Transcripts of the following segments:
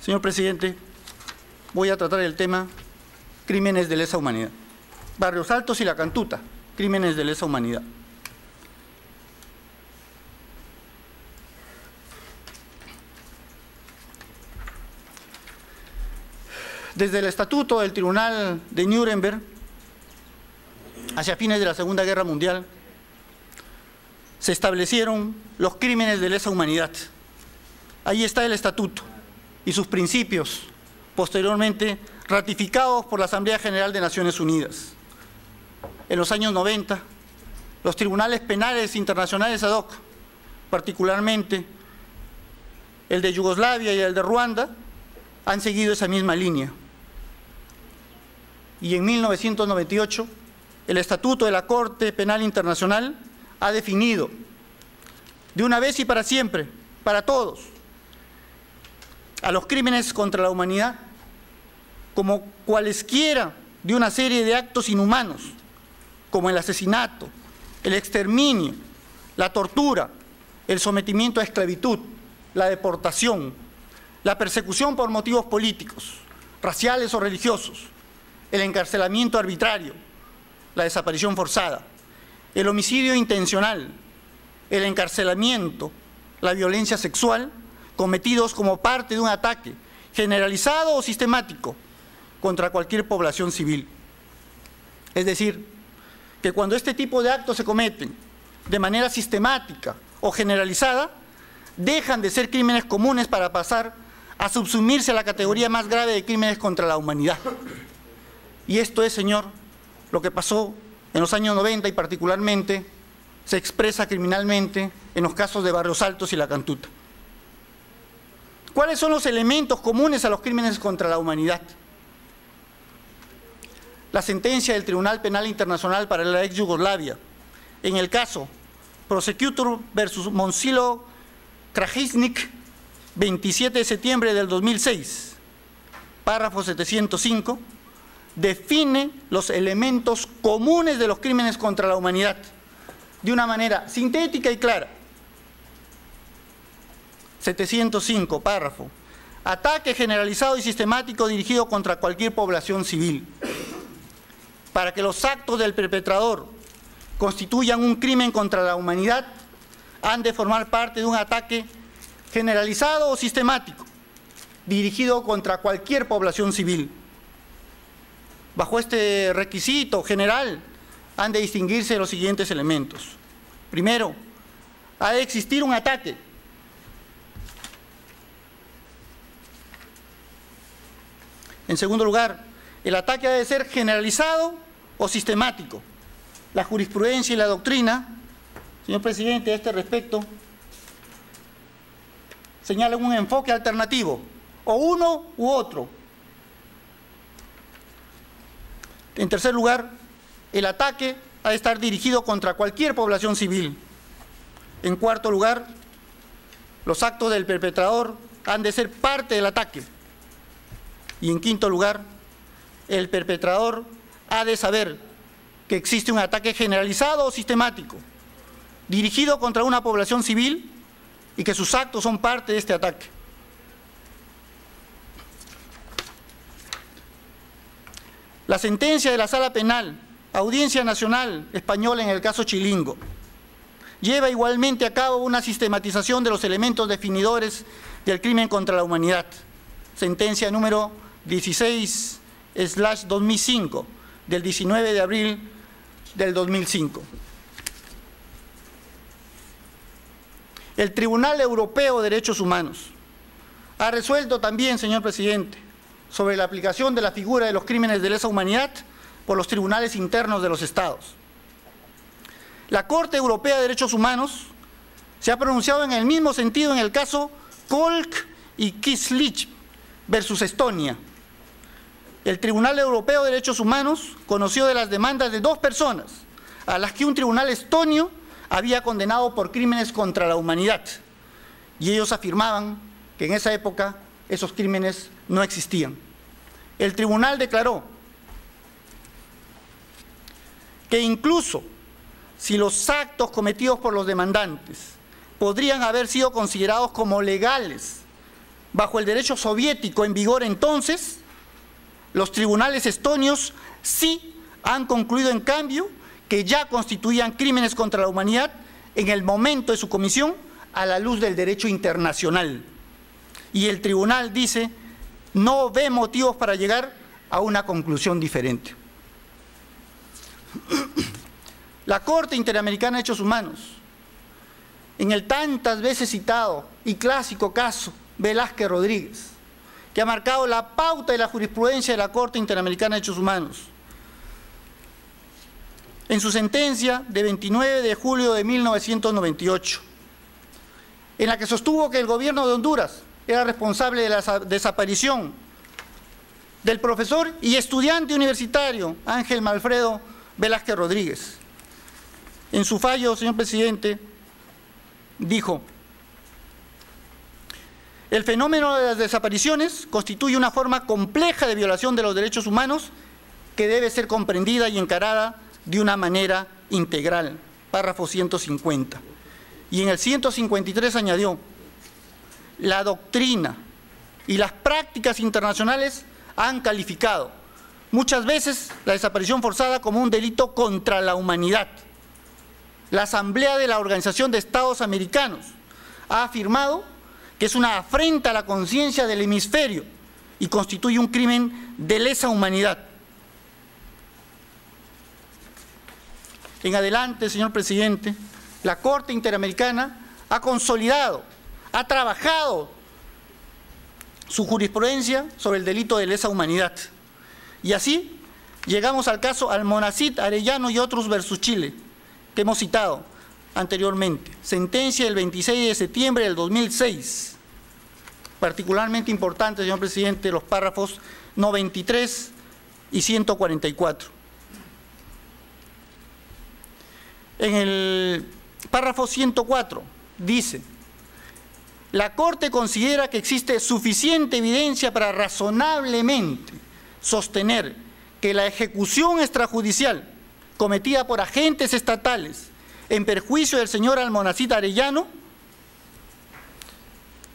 Señor presidente, voy a tratar el tema crímenes de lesa humanidad. Barrios Altos y La Cantuta, crímenes de lesa humanidad. Desde el Estatuto del Tribunal de Nuremberg, hacia fines de la Segunda Guerra Mundial, se establecieron los crímenes de lesa humanidad. Ahí está el Estatuto y sus principios, posteriormente ratificados por la Asamblea General de Naciones Unidas. En los años 90, los tribunales penales internacionales ad hoc, particularmente el de Yugoslavia y el de Ruanda, han seguido esa misma línea. Y en 1998, el Estatuto de la Corte Penal Internacional ha definido de una vez y para siempre, para todos, a los crímenes contra la humanidad como cualesquiera de una serie de actos inhumanos, como el asesinato, el exterminio, la tortura, el sometimiento a esclavitud, la deportación, la persecución por motivos políticos, raciales o religiosos, el encarcelamiento arbitrario, la desaparición forzada, el homicidio intencional, el encarcelamiento, la violencia sexual, cometidos como parte de un ataque generalizado o sistemático contra cualquier población civil. Es decir, que cuando este tipo de actos se cometen de manera sistemática o generalizada, dejan de ser crímenes comunes para pasar a subsumirse a la categoría más grave de crímenes contra la humanidad. Y esto es, señor, lo que pasó en los años 90 y particularmente se expresa criminalmente en los casos de Barrios Altos y La Cantuta. ¿Cuáles son los elementos comunes a los crímenes contra la humanidad? La sentencia del Tribunal Penal Internacional para la ex Yugoslavia, en el caso Prosecutor versus Monsilo Krajisnik, 27 de septiembre del 2006, párrafo 705, define los elementos comunes de los crímenes contra la humanidad de una manera sintética y clara. 705, párrafo. Ataque generalizado y sistemático dirigido contra cualquier población civil. Para que los actos del perpetrador constituyan un crimen contra la humanidad, han de formar parte de un ataque generalizado o sistemático, dirigido contra cualquier población civil. Bajo este requisito general, han de distinguirse los siguientes elementos. Primero, ha de existir un ataque. En segundo lugar, el ataque ha de ser generalizado o sistemático. La jurisprudencia y la doctrina, señor presidente, a este respecto, señalan un enfoque alternativo, o uno u otro. En tercer lugar, el ataque ha de estar dirigido contra cualquier población civil. En cuarto lugar, los actos del perpetrador han de ser parte del ataque. Y en quinto lugar, el perpetrador ha de saber que existe un ataque generalizado o sistemático, dirigido contra una población civil y que sus actos son parte de este ataque. La sentencia de la Sala Penal, Audiencia Nacional Española en el caso Chilingo, lleva igualmente a cabo una sistematización de los elementos definidores del crimen contra la humanidad. Sentencia número 16/2005, del 19 de abril del 2005. El Tribunal Europeo de Derechos Humanos ha resuelto también, señor presidente, sobre la aplicación de la figura de los crímenes de lesa humanidad por los tribunales internos de los Estados. La Corte Europea de Derechos Humanos se ha pronunciado en el mismo sentido en el caso Kolk y Kislich versus Estonia. El Tribunal Europeo de Derechos Humanos conoció de las demandas de dos personas a las que un tribunal estonio había condenado por crímenes contra la humanidad, y ellos afirmaban que en esa época esos crímenes no existían. El tribunal declaró que incluso si los actos cometidos por los demandantes podrían haber sido considerados como legales Bajo el derecho soviético en vigor entonces, los tribunales estonios sí han concluido, en cambio, que ya constituían crímenes contra la humanidad en el momento de su comisión a la luz del derecho internacional. Y el tribunal dice, no ve motivos para llegar a una conclusión diferente. La Corte Interamericana de Derechos Humanos, en el tantas veces citado y clásico caso Velázquez Rodríguez, que ha marcado la pauta de la jurisprudencia de la Corte Interamericana de Derechos Humanos, en su sentencia de 29 de julio de 1998, en la que sostuvo que el gobierno de Honduras era responsable de la desaparición del profesor y estudiante universitario Ángel Malfredo Velázquez Rodríguez. En su fallo, señor presidente, dijo: el fenómeno de las desapariciones constituye una forma compleja de violación de los derechos humanos que debe ser comprendida y encarada de una manera integral. Párrafo 150. Y en el 153 añadió: la doctrina y las prácticas internacionales han calificado muchas veces la desaparición forzada como un delito contra la humanidad. La Asamblea de la Organización de Estados Americanos ha afirmado que es una afrenta a la conciencia del hemisferio y constituye un crimen de lesa humanidad. En adelante, señor presidente, la Corte Interamericana ha consolidado, ha trabajado su jurisprudencia sobre el delito de lesa humanidad. Y así llegamos al caso Almonacid Arellano y otros versus Chile, que hemos citado anteriormente. Sentencia del 26 de septiembre del 2006. Particularmente importante, señor presidente, los párrafos 93 y 144. En el párrafo 104 dice: la Corte considera que existe suficiente evidencia para razonablemente sostener que la ejecución extrajudicial cometida por agentes estatales en perjuicio del señor Almonacid Arellano,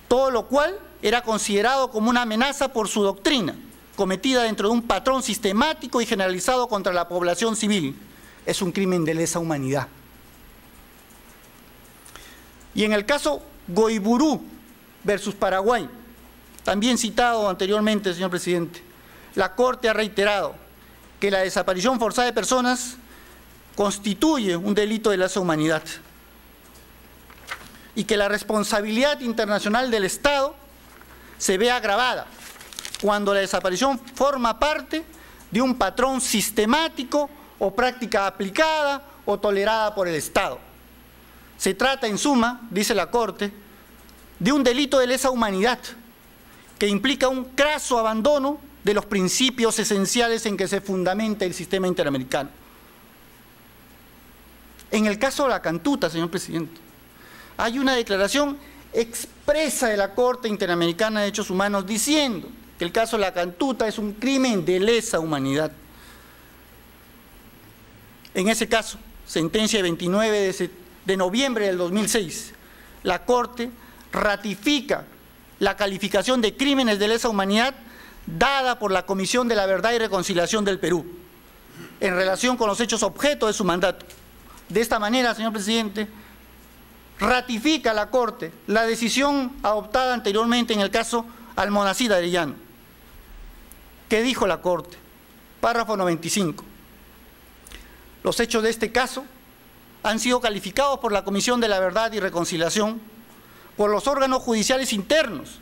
todo lo cual era considerado como una amenaza por su doctrina, cometida dentro de un patrón sistemático y generalizado contra la población civil, es un crimen de lesa humanidad. Y en el caso Goiburú versus Paraguay, también citado anteriormente, señor presidente, la Corte ha reiterado que la desaparición forzada de personas constituye un delito de lesa humanidad y que la responsabilidad internacional del Estado se ve agravada cuando la desaparición forma parte de un patrón sistemático o práctica aplicada o tolerada por el Estado. Se trata, en suma, dice la Corte, de un delito de lesa humanidad que implica un craso abandono de los principios esenciales en que se fundamenta el sistema interamericano. En el caso de la Cantuta, señor presidente, hay una declaración expresa de la Corte Interamericana de Derechos Humanos diciendo que el caso de la Cantuta es un crimen de lesa humanidad. En ese caso, sentencia de 29 de noviembre del 2006, la Corte ratifica la calificación de crímenes de lesa humanidad dada por la Comisión de la Verdad y Reconciliación del Perú en relación con los hechos objeto de su mandato. De esta manera, señor presidente, ratifica la Corte la decisión adoptada anteriormente en el caso Almonacid Arellano. ¿Qué dijo la Corte? Párrafo 95. Los hechos de este caso han sido calificados por la Comisión de la Verdad y Reconciliación, por los órganos judiciales internos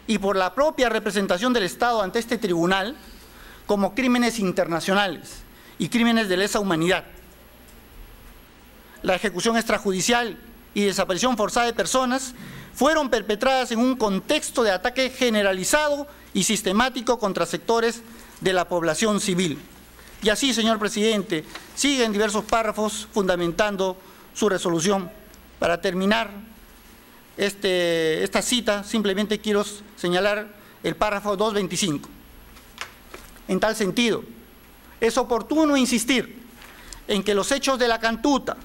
y por la propia representación del Estado ante este tribunal como crímenes internacionales y crímenes de lesa humanidad. La ejecución extrajudicial y desaparición forzada de personas fueron perpetradas en un contexto de ataque generalizado y sistemático contra sectores de la población civil. Y así, señor presidente, siguen diversos párrafos fundamentando su resolución. Para terminar esta cita, simplemente quiero señalar el párrafo 225. En tal sentido, es oportuno insistir en que los hechos de la Cantuta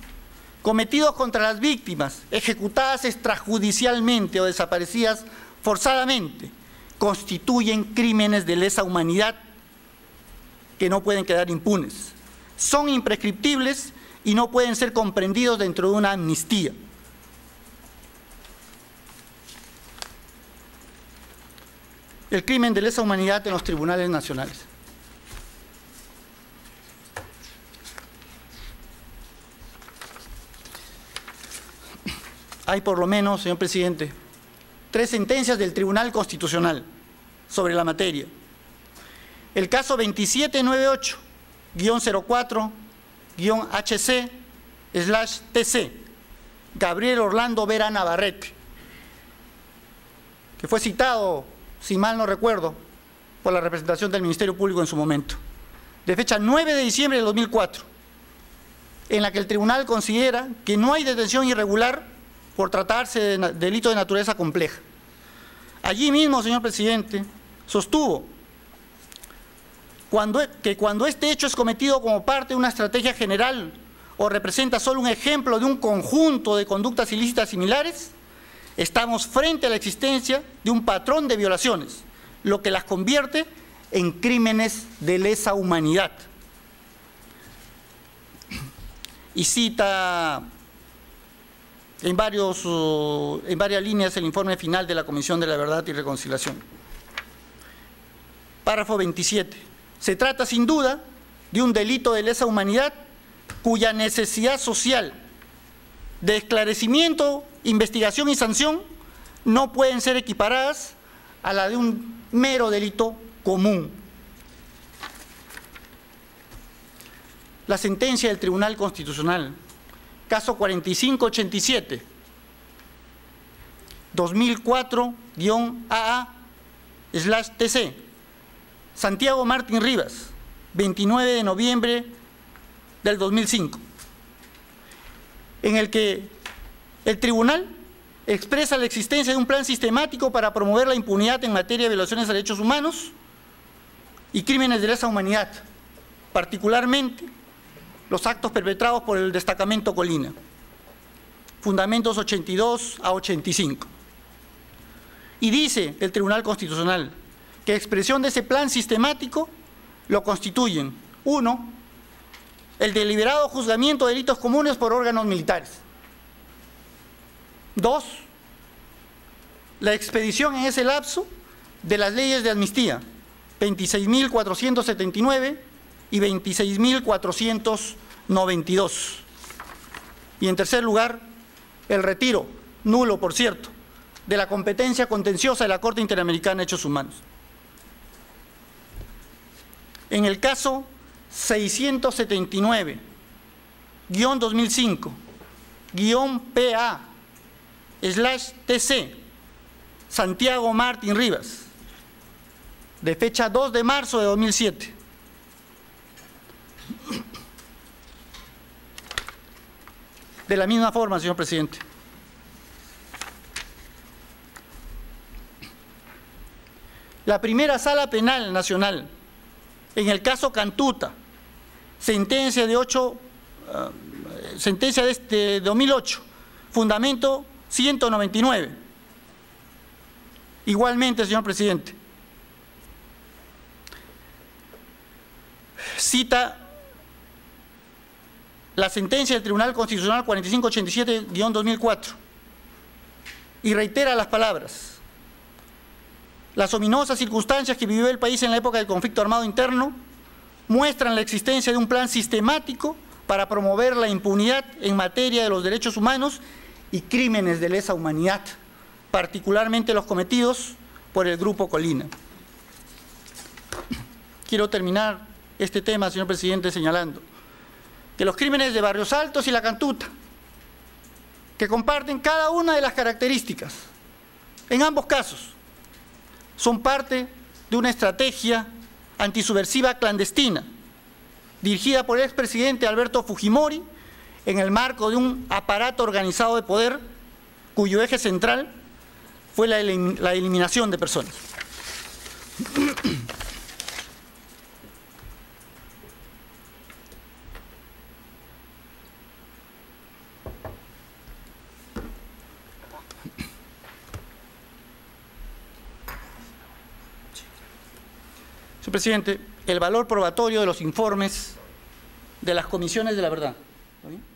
cometidos contra las víctimas ejecutadas extrajudicialmente o desaparecidas forzadamente, constituyen crímenes de lesa humanidad que no pueden quedar impunes. Son imprescriptibles y no pueden ser comprendidos dentro de una amnistía. El crimen de lesa humanidad en los tribunales nacionales. Hay por lo menos, señor presidente, 3 sentencias del Tribunal Constitucional sobre la materia. El caso 2798-04-HC/TC, Gabriel Orlando Vera Navarrete, que fue citado, si mal no recuerdo, por la representación del Ministerio Público en su momento, de fecha 9 de diciembre de 2004, en la que el tribunal considera que no hay detención irregular por tratarse de delito de naturaleza compleja. Allí mismo, señor presidente, sostuvo que cuando este hecho es cometido como parte de una estrategia general o representa solo un ejemplo de un conjunto de conductas ilícitas similares, estamos frente a la existencia de un patrón de violaciones, lo que las convierte en crímenes de lesa humanidad. Y cita en varias líneas el informe final de la Comisión de la Verdad y Reconciliación. Párrafo 27. Se trata sin duda de un delito de lesa humanidad cuya necesidad social de esclarecimiento, investigación y sanción no pueden ser equiparadas a la de un mero delito común. La sentencia del Tribunal Constitucional, caso 4587, 2004-AA/TC, Santiago Martín Rivas, 29 de noviembre del 2005, en el que el tribunal expresa la existencia de un plan sistemático para promover la impunidad en materia de violaciones a derechos humanos y crímenes de lesa humanidad, particularmente los actos perpetrados por el destacamento Colina, fundamentos 82 a 85. Y dice el Tribunal Constitucional que expresión de ese plan sistemático lo constituyen: 1, el deliberado juzgamiento de delitos comunes por órganos militares; 2, la expedición en ese lapso de las leyes de amnistía 26.479 y 26.492. Y en tercer lugar, el retiro, nulo por cierto, de la competencia contenciosa de la Corte Interamericana de Derechos Humanos. En el caso 679-2005-PA/TC, Santiago Martín Rivas, de fecha 2 de marzo de 2007. De la misma forma, señor presidente. La primera Sala Penal Nacional, en el caso Cantuta, sentencia de 2008, fundamento 199. Igualmente, señor presidente, cita la sentencia del Tribunal Constitucional 4587-2004 y reitera las palabras: las ominosas circunstancias que vivió el país en la época del conflicto armado interno muestran la existencia de un plan sistemático para promover la impunidad en materia de los derechos humanos y crímenes de lesa humanidad, particularmente los cometidos por el Grupo Colina. Quiero terminar este tema, señor presidente, señalando que los crímenes de Barrios Altos y La Cantuta, que comparten cada una de las características, en ambos casos, son parte de una estrategia antisubversiva clandestina, dirigida por el expresidente Alberto Fujimori en el marco de un aparato organizado de poder cuyo eje central fue la eliminación de personas. Señor presidente, el valor probatorio de los informes de las comisiones de la verdad. ¿Está bien?